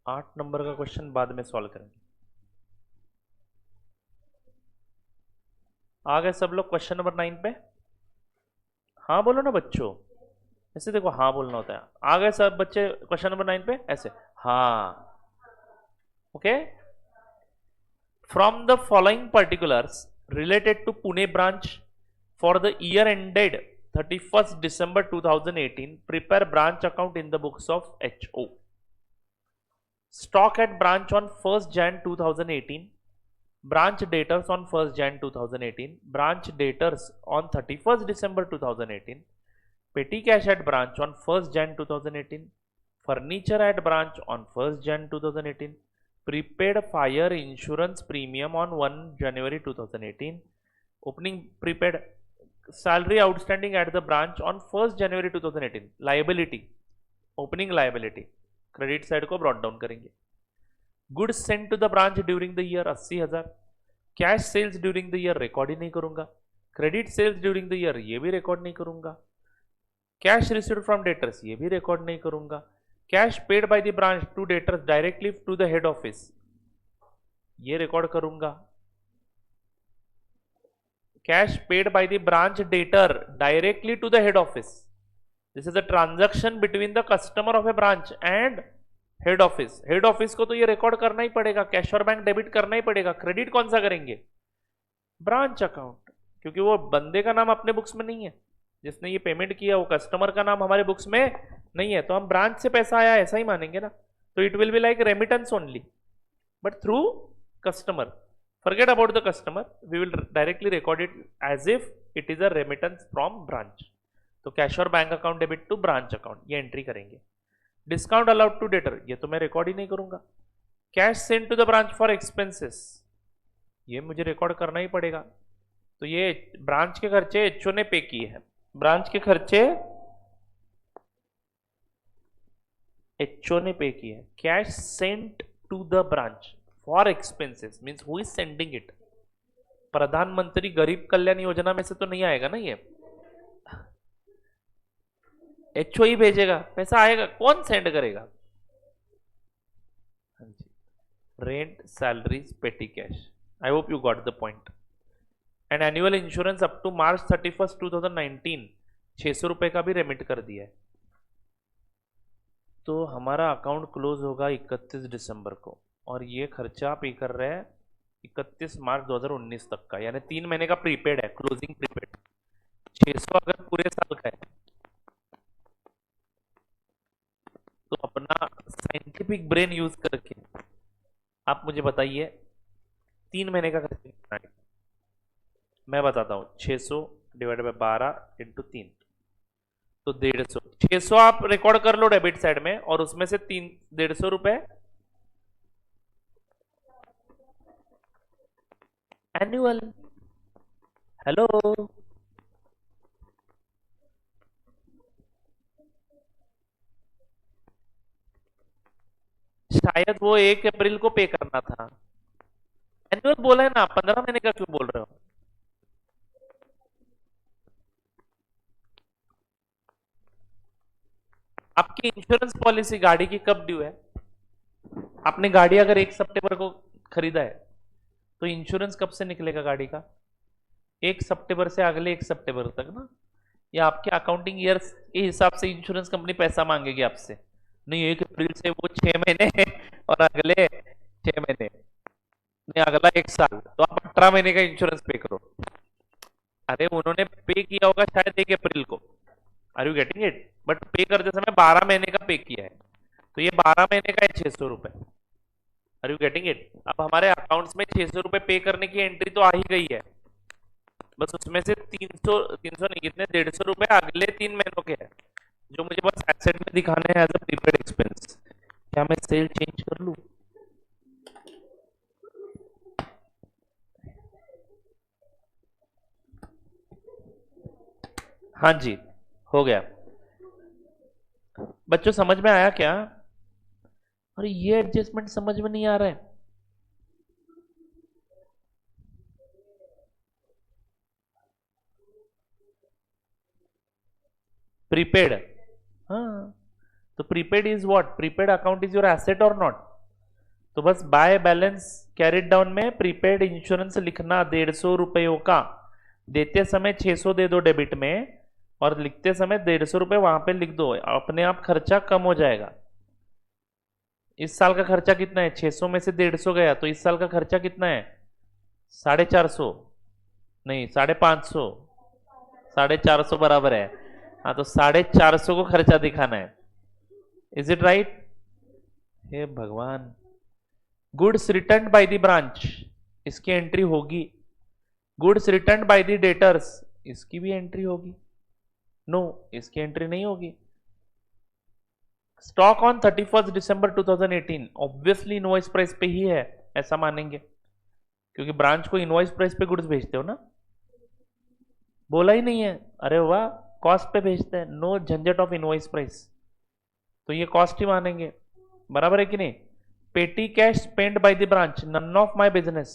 आठ नंबर का क्वेश्चन बाद में सॉल्व करेंगे। आ गए सब लोग क्वेश्चन नंबर 9 पे? हाँ बोलो ना बच्चों, ऐसे देखो, हाँ बोलना होता है। आ गए सब बच्चे क्वेश्चन नंबर 9 पे? ऐसे हाँ, Okay. From the following particulars related to Pune branch for the year ended 31st December 2018, prepare branch account in the books of HO. Stock at branch on 1st Jan 2018, branch debtors on 1st Jan 2018, branch debtors on 31st December 2018, petty cash at branch on 1st Jan 2018, furniture at branch on 1st Jan 2018, prepaid fire insurance premium on 1 January 2018, opening prepaid salary outstanding at the branch on 1st January 2018, liability, opening liability, credit side को brought down करेंगे. Goods sent to the branch during the year 80,000, cash sales during the year record ही नहीं करूंगा, credit sales during the year ये भी record नहीं करूंगा, cash received from debtors ये भी रिकॉर्ड नहीं करूंगा, cash paid by the branch to debtors directly to the head office ये रिकॉर्ड करूंगा, cash paid by the branch debtor directly to the head office, this is a transaction between the customer of a branch and head office. Head office को तो ये record करना ही पड़ेगा, cash और bank debit करना ही पड़ेगा. Credit कौन सा करेंगे? ब्रांच अकाउंट, क्योंकि वो बंदे का नाम अपने बुक्स में नहीं है, जिसने ये पेमेंट किया वो कस्टमर का नाम हमारे बुक्स में नहीं है, तो हम ब्रांच से पैसा आया ऐसा ही मानेंगे ना. तो it will be like remittance only but through customer. Forget about the customer, we will directly record it as if it is a remittance from branch. तो कैश और bank account debit to branch account ये entry करेंगे. Discount allowed to debtor ये तो मैं record ही नहीं करूंगा. Cash send to the branch for expenses ये मुझे रिकॉर्ड करना ही पड़ेगा. तो ये ब्रांच के खर्चे एचओ ने पे किए हैं, ब्रांच के खर्चे एचओ ने पे किए हैं. Cash sent to the branch for expenses means who is sending it? प्रधानमंत्री गरीब कल्याण योजना में से तो नहीं आएगा ना ये, एचओ ही भेजेगा, पैसा आएगा, कौन सेंड करेगा? Rent, salaries, petty cash. I hope you got the point. And annual insurance up to March 31st 2019 600 रुपए का भी रेमिट कर दिया है. तो हमारा अकाउंट क्लोज होगा 31 दिसंबर को और ये खर्चा पे कर रहे हैं 31 मार्च 2019 तक का, यानी 3 महीने का प्रीपेड है, क्लोजिंग प्रीपेड. 600 अगर पूरे साल का है तो अपना साइंटिफिक ब्रेन यूज करके आप मुझे बताइए 3 महीने का खर्च कितना है. मैं बताता हूं, 600 डिवाइड बाय 12 इंटू 3 तो 150. 600 आप रिकॉर्ड कर लो डेबिट साइड में और उसमें से 150 रुपए एनुअल. हेलो, शायद वो 1 अप्रैल को पे करना था. एनुअल बोला है ना, 15 महीने का क्यों बोल रहे हो? आपकी इंश्योरेंस पॉलिसी गाड़ी की कब ड्यू है? आपने गाड़ी अगर 1 सितंबर को खरीदा है तो इंश्योरेंस कब से निकलेगा गाड़ी का? 1 सितंबर से अगले 1 सितंबर तक ना. या आपके अकाउंटिंग ईयर के हिसाब से इंश्योरेंस कंपनी पैसा मांगेगी आपसे? नहीं, 1 अप्रैल से वो 6 महीने और अगले 6 महीने नहीं, अगला 1 साल, तो आप 18 महीने का इंश्योरेंस पे करो. अरे उन्होंने पे किया होगा शायद 1 अप्रैल को, are you getting it? But pay करते समय 12 महीने का पे किया है, तो ये 12 महीने का है 600 रुपए. Are you getting it? अब हमारे अकाउंट्स में 600 रुपए पे करने की एंट्री तो आ ही गई है, बस उसमें से 300 नहीं, कितने 150 रुपए अगले 3 महीनों के हैं जो मुझे बस एसेट में दिखाने हैं एज अ प्रीपेड एक्सपेंस. क्या मैं सेल चेंज कर लूं? हाँ जी, हो गया. बच्चों समझ में आया क्या? अरे ये एडजस्टमेंट समझ में नहीं आ रहा है. प्रीपेड, हाँ, तो prepaid is what? Prepaid account is your asset और नॉट? तो बस बाय बैलेंस कैरिड डाउन में प्रीपेड इंश्योरेंस लिखना 150 रुपयों का, देते समय 600 दे दो डेबिट में और लिखते समय 150 रुपए वहां पे लिख दो, अपने आप खर्चा कम हो जाएगा. इस साल का खर्चा कितना है? 600 में से 150 गया, तो इस साल का खर्चा कितना है? 450, नहीं 550, 450 बराबर है। हाँ, तो 450 को खर्चा दिखाना है। Is it right? हे भगवान। Goods return by the branch, इसकी एंट्री होगी। Goods return by the debtors, इसकी भी एंट्री होगी। नो, इसकी एंट्री नहीं होगी। Stock on 31 December 2018, obviously invoice price पे ही है, ऐसा मानेंगे, क्योंकि ब्रांच को इनवॉइस प्राइस पे गुड्स भेजते हो ना। बोला ही नहीं है, अरे वाह, कॉस्ट पे भेजते हैं, नो झंझट ऑफ इनवॉइस प्राइस, तो ये कॉस्ट ही मानेंगे। बराबर है कि नहीं? Petty cash spend by the branch, none of my business.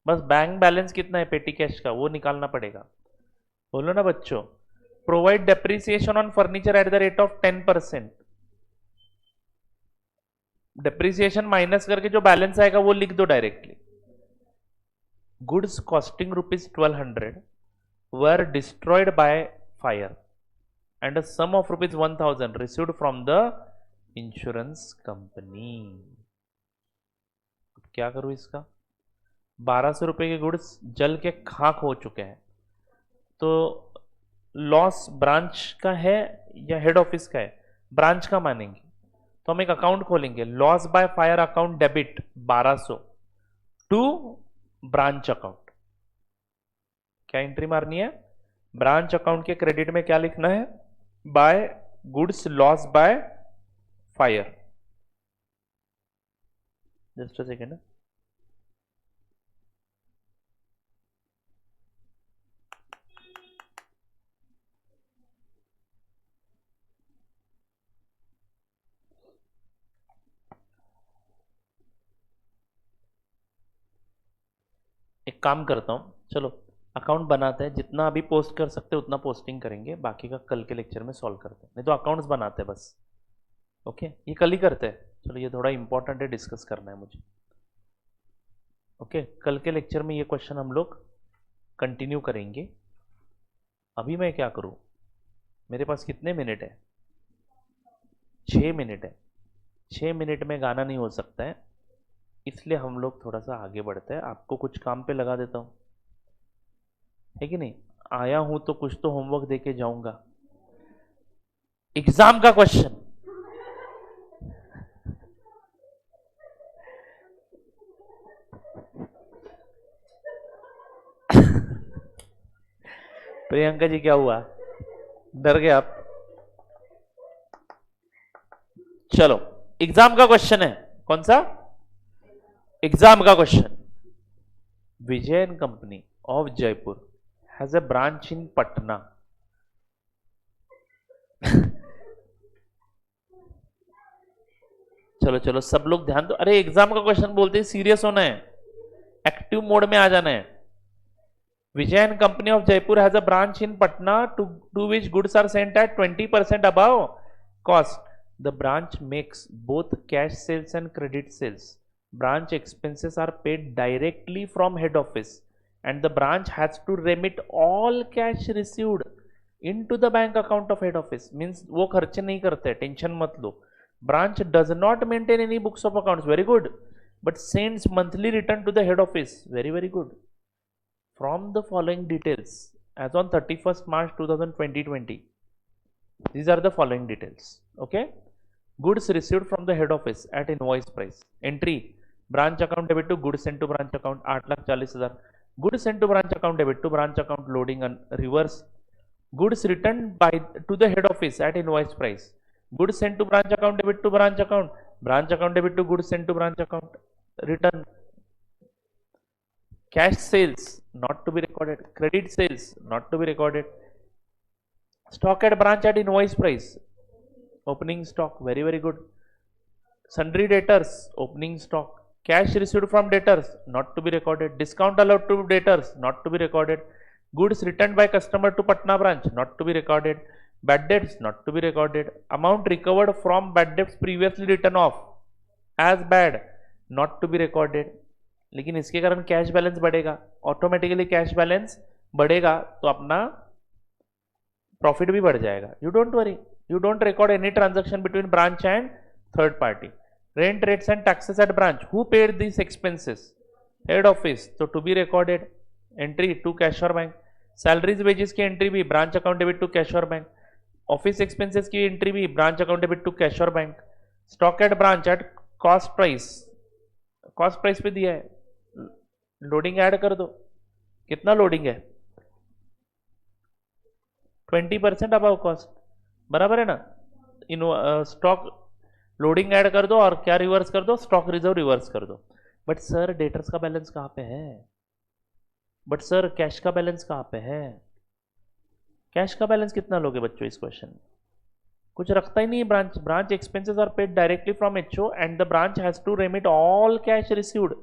बस बैंक बैलेंस कितना है पेटी कैश का, वो निकालना पड़ेगा। बोलो ना बच्चों। Provide depreciation on furniture at the rate of 10%। Depreciation minus करके जो बैलेंस आएगा वो लिख दो directly. Goods costing ₹1200 were destroyed by fire and a sum of ₹1000 received from the insurance company. क्या करूं इसका? 1200 रुपए के गुड्स जल के खाक हो चुके हैं, तो लॉस ब्रांच का है या हेड ऑफिस का है? ब्रांच का मानेंगे, तो हम एक अकाउंट खोलेंगे, loss by fire account debit 1200 to branch account. क्या एंट्री मारनी है? ब्रांच अकाउंट के क्रेडिट में क्या लिखना है? By goods loss by fire. Just a second. एक काम करता हूं, चलो अकाउंट बनाते हैं, जितना अभी पोस्ट कर सकते हैं उतना पोस्टिंग करेंगे, बाकी का कल के लेक्चर में सॉल्व करते हैं, नहीं तो अकाउंट्स बनाते हैं बस। ओके, ये कल ही करते हैं। चलो, ये थोड़ा इंपॉर्टेंट है, डिस्कस करना है मुझे। ओके, कल के लेक्चर में ये क्वेश्चन हम लोग कंटिन्यू करेंगे। अभी मैं क्या करूं, मेरे पास कितने मिनट है? 6 मिनट है। 6 मिनट में गाना नहीं हो सकता है, इसलिए हम लोग थोड़ा सा आगे बढ़ते हैं। आपको कुछ काम पे लगा देता हूं, है कि नहीं? आया हूं तो कुछ तो होमवर्क देके जाऊंगा। एग्जाम का क्वेश्चन, प्रियंका जी क्या हुआ, डर गए आप? चलो, एग्जाम का क्वेश्चन है। कौन सा एग्जाम का question? Vijay and company of Jaipur has a branch इन पटना। चलो चलो, सब लोग ध्यान दो। अरे एग्जाम का क्वेश्चन बोलते हैं, सीरियस होना है, एक्टिव मोड में आ जाना है। Vijay and Company of Jaipur has a branch in Patna to which goods are sent at 20% above cost. The branch makes both cash sales and credit sales. Branch expenses are paid directly from head office and the branch has to remit all cash received into the bank account of head office. Means वो खर्चे नहीं करते, tension मत लो। Branch does not maintain any books of accounts, very good, but sends monthly return to the head office, very very good. From the following details as on 31st March 2020, these are the following details. Okay, goods received from the head office at invoice price. Entry: branch account debit to goods sent to branch account 8,40,000. Goods sent to branch account debit to branch account loading and reverse. Goods returned by to the head office at invoice price. Goods sent to branch account debit to branch account. Branch account debit to goods sent to branch account. Return. Cash sales not to be recorded, credit sales not to be recorded, stock at branch at invoice price, opening stock, very very good, sundry debtors, opening stock, cash received from debtors not to be recorded, discount allowed to debtors not to be recorded, goods returned by customer to Patna branch not to be recorded, bad debts not to be recorded, amount recovered from bad debts previously written off as bad not to be recorded। लेकिन इसके कारण cash balance बढ़ेगा, automatically cash balance बढ़ेगा तो अपना profit भी बढ़ जाएगा। You don't worry, you don't record any transaction between branch and third party. Rent, rates and taxes at branch. Who paid these expenses? Head office. So to be recorded. Entry to cash or bank. Salaries, wages की entry भी branch account debit to cash or bank. Office expenses की entry भी branch account debit to cash or bank. Stock at branch at cost price. Cost price पे दिया है. Loading add कर दो. कितना loading है? 20% अबाव कॉस्ट. बराबर है ना. इन स्टॉक लोडिंग ऐड कर दो और क्या रिवर्स कर दो, स्टॉक रिजर्व रिवर्स कर दो. बट सर डेटर्स का बैलेंस कहां पे है? बट सर कैश का बैलेंस कहां पे है? कैश का बैलेंस कितना लोगे बच्चों इस क्वेश्चन में? कुछ रखता ही नहीं. Branch expenses are paid directly from HO and the branch has to remit all cash received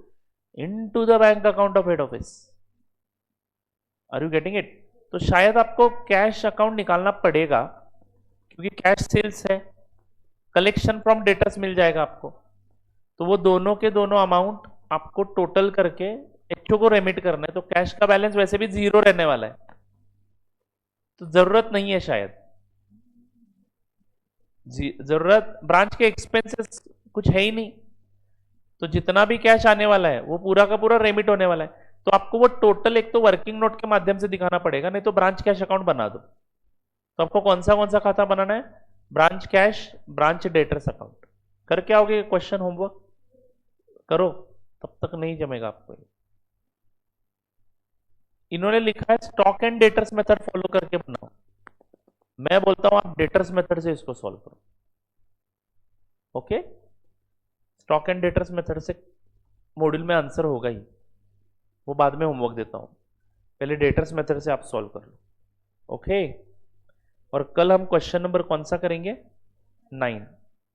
into the bank account of head office. Are you getting it? तो शायद आपको कैश अकाउंट निकालना पड़ेगा क्योंकि कैश सेल्स है. Collection from debtors मिल जाएगा आपको. तो वो दोनों के दोनों अमाउंट आपको टोटल करके एचओ को रेमिट करना है. तो कैश का बैलेंस वैसे भी 0 रहने वाला है, तो जरूरत नहीं है शायद. जरूरत ब्रांच के एक्सपेंसेस कुछ है ही नहीं, तो जितना भी कैश आने वाला है वो पूरा का पूरा रेमिट होने वाला है. तो आपको वो टोटल एक तो वर्किंग नोट के माध्यम से दिखाना पड़ेगा, नहीं तो ब्रांच कैश अकाउंट बना दो. तो आपको कौन सा खाता बनाना है? Branch cash, branch debtors account. करके आओगे क्वेश्चन होमवर्क करो, तब तक नहीं जमेगा आपको. इन्होंने लिखा है stock and debtors method follow करके बनाओ. मैं बोलता हूं आप डेटर्स मेथड से इसको सॉल्व करो. Okay, stock and debtors method से मॉड्यूल में आंसर होगा ही, वो बाद में होमवर्क देता हूं. पहले डेटर्स मेथड से आप सॉल्व कर लो. ओके, और कल हम क्वेश्चन नंबर कौन सा करेंगे? 9.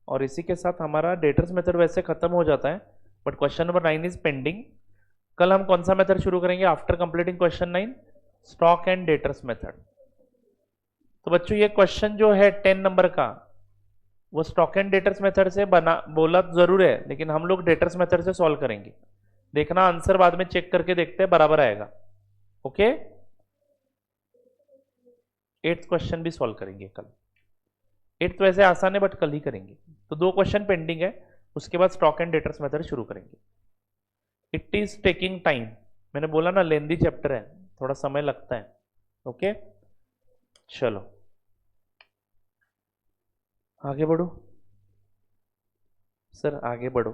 और इसी के साथ हमारा डेटर्स मेथड वैसे खत्म हो जाता है, but question number 9 is pending. कल हम कौन सा मेथड शुरू करेंगे after completing question 9? Stock and debtors method. तो बच्चों ये क्वेश्चन जो है 10 नंबर का, वो स्टॉक एंड डेटर्स मेथड से बना बोला जरूर है, लेकिन हम लोग डेटर्स मेथड से सॉल्व करेंगे. देखना आंसर बाद में चेक करके देखते हैं बराबर आएगा. ओके, 8th क्वेश्चन भी सॉल्व करेंगे कल. 8th वैसे आसान है बट कल ही करेंगे. तो 2 क्वेश्चन पेंडिंग है, उसके बाद स्टॉक एंड डेटर्स मेथड शुरू करेंगे. It is taking time. मैंने बोला ना लेंदी चैप्टर है, थोड़ा समय लगता है. ओके, चलो आगे बढ़ो. सर आगे बढ़ो.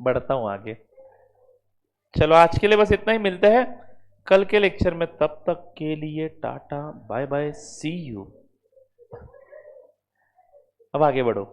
बढ़ता हूं आगे. चलो आज के लिए बस इतना ही. मिलते हैं कल के लेक्चर में. तब तक के लिए tata bye bye, see you. अब आगे बढ़ो.